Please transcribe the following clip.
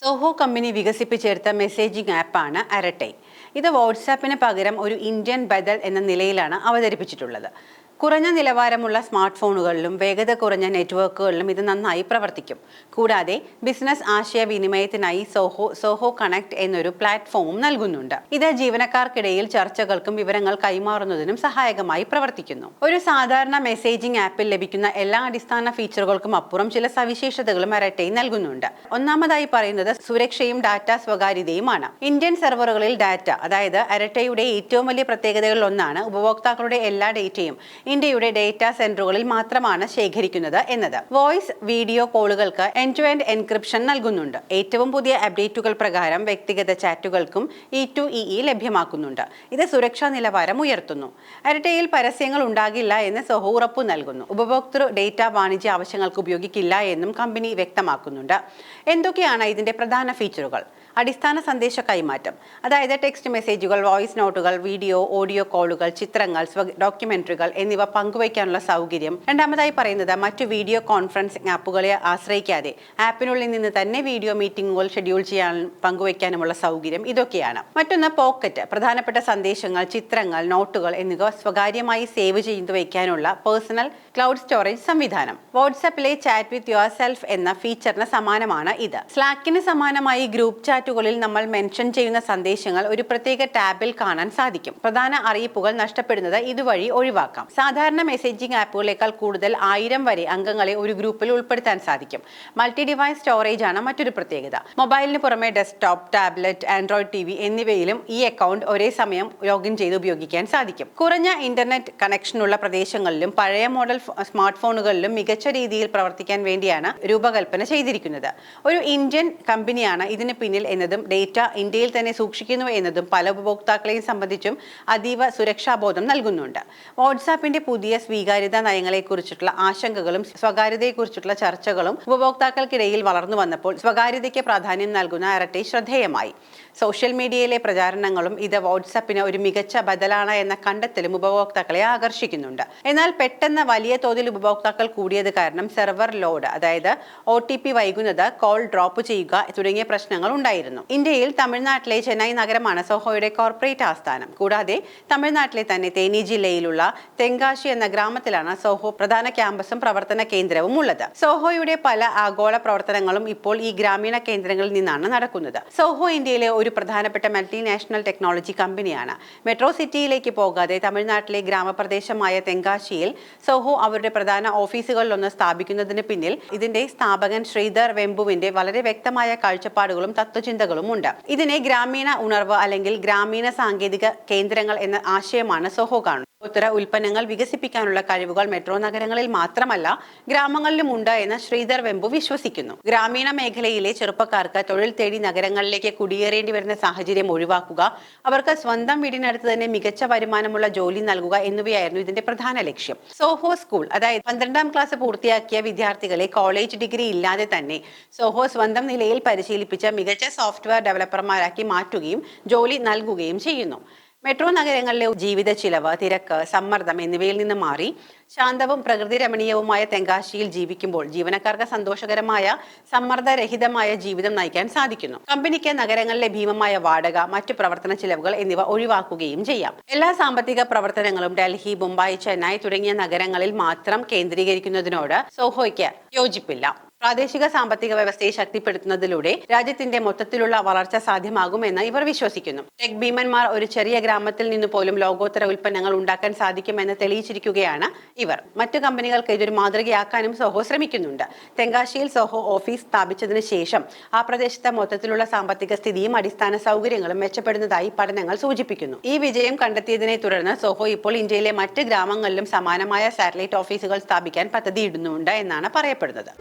Zoho company വികസിപ്പിച്ചെടുത്ത messaging ആപ്പാണ് അരട്ടൈ. ഇത് വാട്സാപ്പിന് പകരം ഒരു ഇന്ത്യൻ ബദൽ എന്ന നിലയിലാണ് അവതരിപ്പിച്ചിട്ടുള്ളത്. കുറഞ്ഞ നിലവാരമുള്ള സ്മാർട്ട് ഫോണുകളിലും വേഗത കുറഞ്ഞ നെറ്റ്വർക്കുകളിലും ഇത് നന്നായി പ്രവർത്തിക്കും. കൂടാതെ ബിസിനസ് ആശയവിനിമയത്തിനായി സോഹോ കണക്ട് എന്നൊരു പ്ലാറ്റ്ഫോമും നൽകുന്നുണ്ട്. ഇത് ജീവനക്കാർക്കിടയിൽ ചർച്ചകൾക്കും വിവരങ്ങൾ കൈമാറുന്നതിനും സഹായകമായി പ്രവർത്തിക്കുന്നു. ഒരു സാധാരണ മെസ്സേജിംഗ് ആപ്പിൽ ലഭിക്കുന്ന എല്ലാ അടിസ്ഥാന ഫീച്ചറുകൾക്കും അപ്പുറം ചില സവിശേഷതകളും അരട്ടൈ നൽകുന്നുണ്ട്. ഒന്നാമതായി പറയുന്നത് സുരക്ഷയും ഡാറ്റ സ്വകാര്യതയുമാണ്. ഇന്ത്യൻ സെർവറുകളിൽ ഡാറ്റ, അതായത് അരട്ടൈയുടെ ഏറ്റവും വലിയ പ്രത്യേകതകളിൽ ഒന്നാണ് ഉപഭോക്താക്കളുടെ എല്ലാ ഡേറ്റയും ഇന്ത്യയുടെ ഡേറ്റാ സെന്ററുകളിൽ മാത്രമാണ് ശേഖരിക്കുന്നത് എന്നത്. വോയിസ്, വീഡിയോ കോളുകൾക്ക് എൻഡ് ടു എൻഡ് എൻക്രിപ്ഷൻ നൽകുന്നുണ്ട്. ഏറ്റവും പുതിയ അപ്ഡേറ്റുകൾ പ്രകാരം വ്യക്തിഗത ചാറ്റുകൾക്കും E2EE ലഭ്യമാക്കുന്നുണ്ട്. ഇത് സുരക്ഷാ നിലവാരം ഉയർത്തുന്നു. അരട്ടയിൽ പരസ്യങ്ങൾ ഉണ്ടാകില്ല എന്ന് സോഹോ ഉറപ്പു നൽകുന്നു. ഉപഭോക്തൃ ഡേറ്റ വാണിജ്യ ആവശ്യങ്ങൾക്ക് ഉപയോഗിക്കില്ല എന്നും കമ്പനി വ്യക്തമാക്കുന്നുണ്ട്. എന്തൊക്കെയാണ് ഇതിന്റെ പ്രധാന ഫീച്ചറുകൾ? അടിസ്ഥാന സന്ദേശ കൈമാറ്റം, അതായത് ടെക്സ്റ്റ് മെസ്സേജുകൾ, വോയിസ് നോട്ടുകൾ, വീഡിയോ, ഓഡിയോ കോളുകൾ, ചിത്രങ്ങൾ, ഡോക്യുമെന്ററികൾ എന്നിവ പങ്കുവയ്ക്കാനുള്ള സൗകര്യം. രണ്ടാമതായി പറയുന്നത് മറ്റു വീഡിയോ കോൺഫറൻസിംഗ് ആപ്പുകളെ ആശ്രയിക്കാതെ ആപ്പിനുള്ളിൽ നിന്ന് തന്നെ വീഡിയോ മീറ്റിംഗുകൾ ഷെഡ്യൂൾ ചെയ്യാനും പങ്കുവയ്ക്കാനുമുള്ള സൗകര്യം. ഇതൊക്കെയാണ്. മറ്റൊന്ന് പോക്കറ്റ്, പ്രധാനപ്പെട്ട സന്ദേശങ്ങൾ, ചിത്രങ്ങൾ, നോട്ടുകൾ എന്നിവ സ്വകാര്യമായി സേവ് ചെയ്തു വയ്ക്കാനുള്ള പേഴ്സണൽ ക്ലൗഡ് സ്റ്റോറേജ് സംവിധാനം. വാട്സാപ്പിലെ ചാറ്റ് വിത്ത് യുവർ സെൽഫ് എന്ന ഫീച്ചറിന് സമാനമാണ് ഇത്. സ്ലാക്കിന് സമാനമായി ഗ്രൂപ്പ് ചാറ്റുകളിൽ നമ്മൾ മെൻഷൻ ചെയ്യുന്ന സന്ദേശങ്ങൾ ഒരു പ്രത്യേക ടാബിൽ കാണാൻ സാധിക്കും. പ്രധാന അറിയിപ്പുകൾ നഷ്ടപ്പെടുന്നത് ഇതുവഴി ഒഴിവാക്കാം. സാധാരണ മെസ്സേജിംഗ് ആപ്പുകളേക്കാൾ കൂടുതൽ 1000 വരെ അംഗങ്ങളെ ഒരു ഗ്രൂപ്പിൽ ഉൾപ്പെടുത്താൻ സാധിക്കും. മൾട്ടി ഡിവൈസ് സ്റ്റോറേജ് ആണ് മറ്റൊരു പ്രത്യേകത. മൊബൈലിന് പുറമെ ഡെസ്ക്ടോപ്പ്, ടാബ്ലറ്റ്, ആൻഡ്രോയിഡ് TV എന്നിവയിലും ഈ അക്കൗണ്ട് ഒരേ സമയം ലോഗിൻ ചെയ്ത് ഉപയോഗിക്കാൻ സാധിക്കും. കുറഞ്ഞ ഇന്റർനെറ്റ് കണക്ഷനുള്ള പ്രദേശങ്ങളിലും പഴയ മോഡൽ സ്മാർട്ട് ഫോണുകളിലും മികച്ച രീതിയിൽ പ്രവർത്തിക്കാൻ വേണ്ടിയാണ് രൂപകൽപ്പന ചെയ്തിരിക്കുന്നത്. ഒരു ഇന്ത്യൻ കമ്പനിയാണ് ഇതിന് പിന്നിൽ എന്നതും ഡേറ്റ ഇന്ത്യയിൽ തന്നെ സൂക്ഷിക്കുന്നു എന്നതും പല ഉപഭോക്താക്കളെയും സംബന്ധിച്ചും അതീവ സുരക്ഷാബോധം നൽകുന്നുണ്ട്. വാട്സാപ്പിന്റെ പുതിയ സ്വീകാര്യതാ നയങ്ങളെക്കുറിച്ചിട്ടുള്ള ആശങ്കകളും സ്വകാര്യതയെക്കുറിച്ചിട്ടുള്ള ചർച്ചകളും ഉപഭോക്താക്കൾക്കിടയിൽ വളർന്നു വന്നപ്പോൾ സ്വകാര്യതയ്ക്ക് പ്രാധാന്യം നൽകുന്ന അരട്ടൈ ശ്രദ്ധേയമായി. സോഷ്യൽ മീഡിയയിലെ പ്രചാരണങ്ങളും ഇത് വാട്സാപ്പിന് ഒരു മികച്ച ബദലാണ് എന്ന കണ്ടെത്തലും ഉപഭോക്താക്കളെ ആകർഷിക്കുന്നുണ്ട്. എന്നാൽ പെട്ടെന്ന് വലിയ തോതിൽ ഉപഭോക്താക്കൾ കൂടിയത് കാരണം സെർവർ ലോഡ്, അതായത് OTP വൈകുന്നത്, കോൾ ഡ്രോപ്പ് ചെയ്യുക തുടങ്ങിയ പ്രശ്നങ്ങൾ ഉണ്ടായിരുന്നു. ഇന്ത്യയിൽ തമിഴ്നാട്ടിലെ ചെന്നൈ നഗരമാണ് സോഹോയുടെ കോർപ്പറേറ്റ് ആസ്ഥാനം. കൂടാതെ തമിഴ്നാട്ടിലെ തന്നെ തേനി ജില്ലയിലുള്ള തെങ്കാശി എന്ന ഗ്രാമത്തിലാണ് സോഹോ പ്രധാന ക്യാമ്പസും പ്രവർത്തന കേന്ദ്രവും ഉള്ളത്. സോഹോയുടെ പല ആഗോള പ്രവർത്തനങ്ങളും ഇപ്പോൾ ഈ ഗ്രാമീണ കേന്ദ്രങ്ങളിൽ നിന്നാണ് നടക്കുന്നത്. സോഹോ ഇന്ത്യയിലെ ഒരു പ്രധാനപ്പെട്ട മൾട്ടിനാഷണൽ ടെക്നോളജി കമ്പനിയാണ്. മെട്രോ സിറ്റിയിലേക്ക് പോകാതെ തമിഴ്നാട്ടിലെ ഗ്രാമപ്രദേശമായ തെങ്കാശിയിൽ സോഹോ അവരുടെ പ്രധാന ഓഫീസുകളിലൊന്ന് സ്ഥാപിക്കുന്നതിന് പിന്നിൽ ഇതിന്റെ സ്ഥാപകൻ ശ്രീധർ വെമ്പുവിന്റെ വളരെ വ്യക്തമായ കാഴ്ചപ്പാടുകളും തത്വചിന്തകളും ഉണ്ട്. ഇതിനെ ഗ്രാമീണ ഉണർവ് അല്ലെങ്കിൽ ഗ്രാമീണ സാങ്കേതിക കേന്ദ്രങ്ങൾ എന്ന ആശയമാണ് സോഹോ കാണുന്നത്. ഉത്തര ഉൽപ്പന്നങ്ങൾ വികസിപ്പിക്കാനുള്ള കഴിവുകൾ മെട്രോ നഗരങ്ങളിൽ മാത്രമല്ല ഗ്രാമങ്ങളിലും ഉണ്ട് എന്ന് ശ്രീധർ വെമ്പു വിശ്വസിക്കുന്നു. ഗ്രാമീണ മേഖലയിലെ ചെറുപ്പക്കാർക്ക് തൊഴിൽ തേടി നഗരങ്ങളിലേക്ക് കുടിയേറേണ്ടി വരുന്ന സാഹചര്യം ഒഴിവാക്കുക, അവർക്ക് സ്വന്തം വീടിനടുത്ത് തന്നെ മികച്ച വരുമാനമുള്ള ജോലി നൽകുക എന്നിവയായിരുന്നു ഇതിന്റെ പ്രധാന ലക്ഷ്യം. സോഹോ സ്കൂൾ, അതായത് 12ാം ക്ലാസ് പൂർത്തിയാക്കിയ വിദ്യാർത്ഥികളെ കോളേജ് ഡിഗ്രി ഇല്ലാതെ തന്നെ സോഹോ സ്വന്തം നിലയിൽ പരിശീലിപ്പിച്ച മികച്ച സോഫ്റ്റ്വെയർ ഡെവലപ്പർമാരാക്കി മാറ്റുകയും ജോലി നൽകുകയും ചെയ്യുന്നു. മെട്രോ നഗരങ്ങളിലെ ജീവിത ചിലവ്, തിരക്ക്, സമ്മർദ്ദം എന്നിവയിൽ നിന്ന് മാറി ശാന്തവും പ്രകൃതി രമണീയവുമായ തെങ്കാശിയിൽ ജീവിക്കുമ്പോൾ ജീവനക്കാർക്ക് സന്തോഷകരമായ സമ്മർദ്ദരഹിതമായ ജീവിതം നയിക്കാൻ സാധിക്കുന്നു. കമ്പനിക്ക് നഗരങ്ങളിലെ ഭീമമായ വാടക, മറ്റു പ്രവർത്തന ചിലവുകൾ എന്നിവ ഒഴിവാക്കുകയും ചെയ്യാം. എല്ലാ സാമ്പത്തിക പ്രവർത്തനങ്ങളും ഡൽഹി, മുംബൈ, ചെന്നൈ തുടങ്ങിയ നഗരങ്ങളിൽ മാത്രം കേന്ദ്രീകരിക്കുന്നതിനോട് സോഹോയ്ക്ക് യോജിപ്പില്ല. പ്രാദേശിക സാമ്പത്തിക വ്യവസ്ഥയെ ശക്തിപ്പെടുത്തുന്നതിലൂടെ രാജ്യത്തിന്റെ മൊത്തത്തിലുള്ള വളർച്ച സാധ്യമാകുമെന്ന് ഇവർ വിശ്വസിക്കുന്നു. ടെക് ഭീമന്മാർ ഒരു ചെറിയ ഗ്രാമത്തിൽ നിന്ന് പോലും ലോകോത്തര ഉൽപ്പന്നങ്ങൾ ഉണ്ടാക്കാൻ സാധിക്കുമെന്ന് തെളിയിച്ചിരിക്കുകയാണ് ഇവർ. മറ്റു കമ്പനികൾക്ക് ഇതൊരു മാതൃകയാക്കാനും സോഹോ ശ്രമിക്കുന്നുണ്ട്. തെങ്കാശിയിൽ സോഹോ ഓഫീസ് സ്ഥാപിച്ചതിന് ശേഷം ആ പ്രദേശത്തെ മൊത്തത്തിലുള്ള സാമ്പത്തിക സ്ഥിതിയും അടിസ്ഥാന സൗകര്യങ്ങളും മെച്ചപ്പെടുന്നതായി പഠനങ്ങൾ സൂചിപ്പിക്കുന്നു. ഈ വിജയം കണ്ടെത്തിയതിനെ തുടർന്ന് സോഹോ ഇപ്പോൾ ഇന്ത്യയിലെ മറ്റ് ഗ്രാമങ്ങളിലും സമാനമായ സാറ്റലൈറ്റ് ഓഫീസുകൾ സ്ഥാപിക്കാൻ പദ്ധതിയിടുന്നുണ്ട് എന്നാണ് പറയപ്പെടുന്നത്.